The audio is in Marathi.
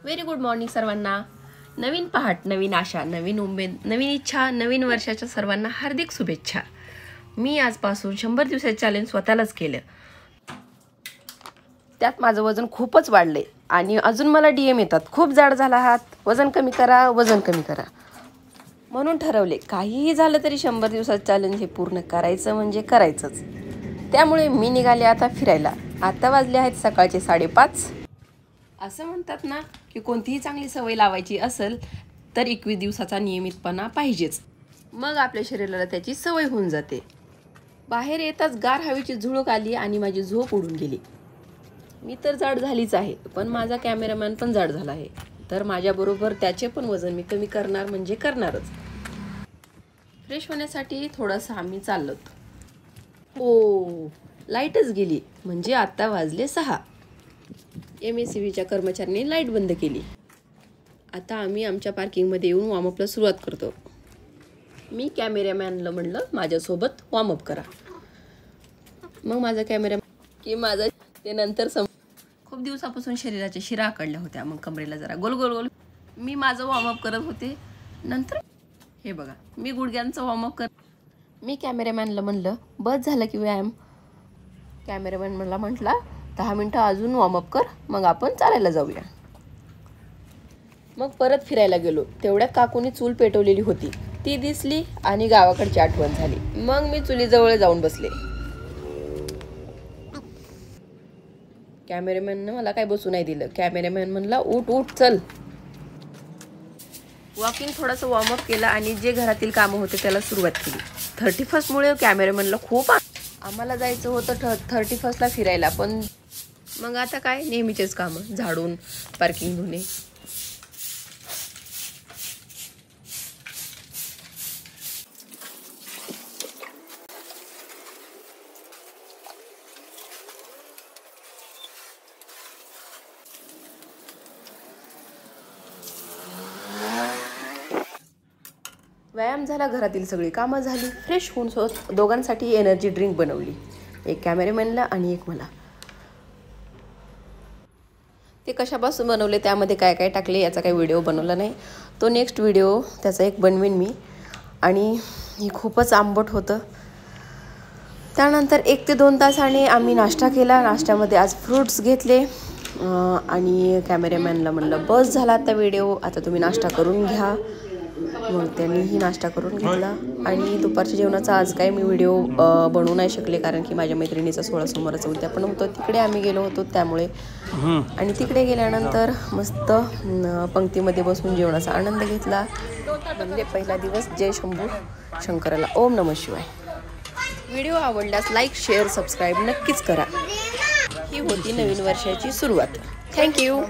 व्हेरी गुड मॉर्निंग सर्वांना. नवीन पहाट, नवीन आशा, नवीन उमेद, नवीन इच्छा, नवीन वर्षाच्या सर्वांना हार्दिक शुभेच्छा. मी आजपासून 100 दिवसाचे चॅलेंज स्वतःलाच केलं. त्यात माझं वजन खूपच वाढले आणि अजून मला DM येतात, खूप जाड झाला आहात, वजन कमी करा, वजन कमी करा. म्हणून ठरवले काहीही झालं तरी 100 दिवसाचं चॅलेंज हे पूर्ण करायचं म्हणजे करायचंच. त्यामुळे मी निघाले आता फिरायला. आता वाजले आहेत सकाळचे 5:30. असं म्हणतात ना की कोणतीही चांगली सवय लावायची असेल तर 21 दिवसाचा नियमितपणा पाहिजेच, मग आपल्या शरीराला त्याची सवय होऊन जाते. बाहेर येताच गार हवेची झुळूक आली आणि माझी झोप उडून गेली. मी तर जाड झालीच आहे, पण माझा कॅमेरामॅन पण जाड झाला आहे, तर माझ्याबरोबर त्याचे पण वजन मी कमी करणार म्हणजे करणारच. फ्रेश होण्यासाठी थोडंसं आम्ही चाललोत. ओ, लाईटच गेली, म्हणजे आता वाजले 6. MSCBच्या कर्मचाऱ्यांनी लाईट बंद केली. आता आम्ही आमच्या पार्किंगमध्ये येऊन वॉर्मअपला सुरुवात करतो. मी कॅमेरामॅनला म्हणलं माझ्यासोबत वॉर्मअप करा. मग माझा कॅमेरामॅन की माझा ते नंतर खूप दिवसापासून शरीराच्या शिरा आकडल्या होत्या, मग कमरेला जरा गोल गोल गोल मी माझं वॉर्मअप करत होते. नंतर हे बघा मी गुडघ्यांचं वॉर्मअप मी कॅमेरामॅनला म्हणलं बस झालं की व्यायाम. कॅमेरामॅन मला म्हटला 10 मिनटं अजून वॉर्मअप कर, मग आपण चालायला जाऊया. मग परत फिरायला गेलो. तेवढ्या काकूनी चूल पेटवलेली होती ती दिसली आणि गावाकडची आठवण झाली. मग मी चुलीजवळ जाऊन बसले. कॅमेरामॅननं मला काय बसू नाही दिलं. कॅमेरामॅन म्हणला उठ उठ चल. वॉकिंग थोडंसं वॉर्मअप केलं आणि जे घरातील कामं होते त्याला सुरुवात केली. 31st मुळे कॅमेरामॅनला खूप आम्हाला जायचं होतं 31st फिरायला, पण मग आता काय नेहमीचेच कामं, झाडून पार्किंग धुणे. व्यायाम झाला, घरातील सगळी कामं झाली, फ्रेश होऊन दोघांसाठी एनर्जी ड्रिंक बनवली, एक कॅमेरामॅनला आणि एक मला. ते कशापासून बनवले, त्यामध्ये काय काय टाकले याचा काही व्हिडिओ बनवला नाही. तो नेक्स्ट व्हिडिओ त्याचा एक बनवेन मी. आणि हे खूपच आंबट होतं. त्यानंतर 1 ते 2 तासाने आम्ही नाश्ता केला. नाश्त्यामध्ये आज फ्रूट्स घेतले आणि कॅमेरामॅनला म्हणलं बस झाला आता व्हिडिओ, आता तुम्ही नाश्ता करून घ्या. मग त्यांनीही नाश्ता करून घेतला. आणि दुपारच्या जेवणाचा आज काय मी व्हिडिओ बनवू नाही शकले, कारण की माझ्या मैत्रिणीचा 16 सोमवारचा उद्यापन होतं, तिकडे आम्ही गेलो होतो त्यामुळे. आणि तिकडे गेल्यानंतर मस्त पंक्तीमध्ये बसून जेवणाचा आनंद घेतला. म्हणजे पहिला दिवस. जय शंभू शंकराला, ओम नमः शिवाय. व्हिडिओ आवडल्यास लाईक शेअर सबस्क्राईब नक्कीच करा. ही होती नवीन वर्षाची सुरुवात. थँक्यू.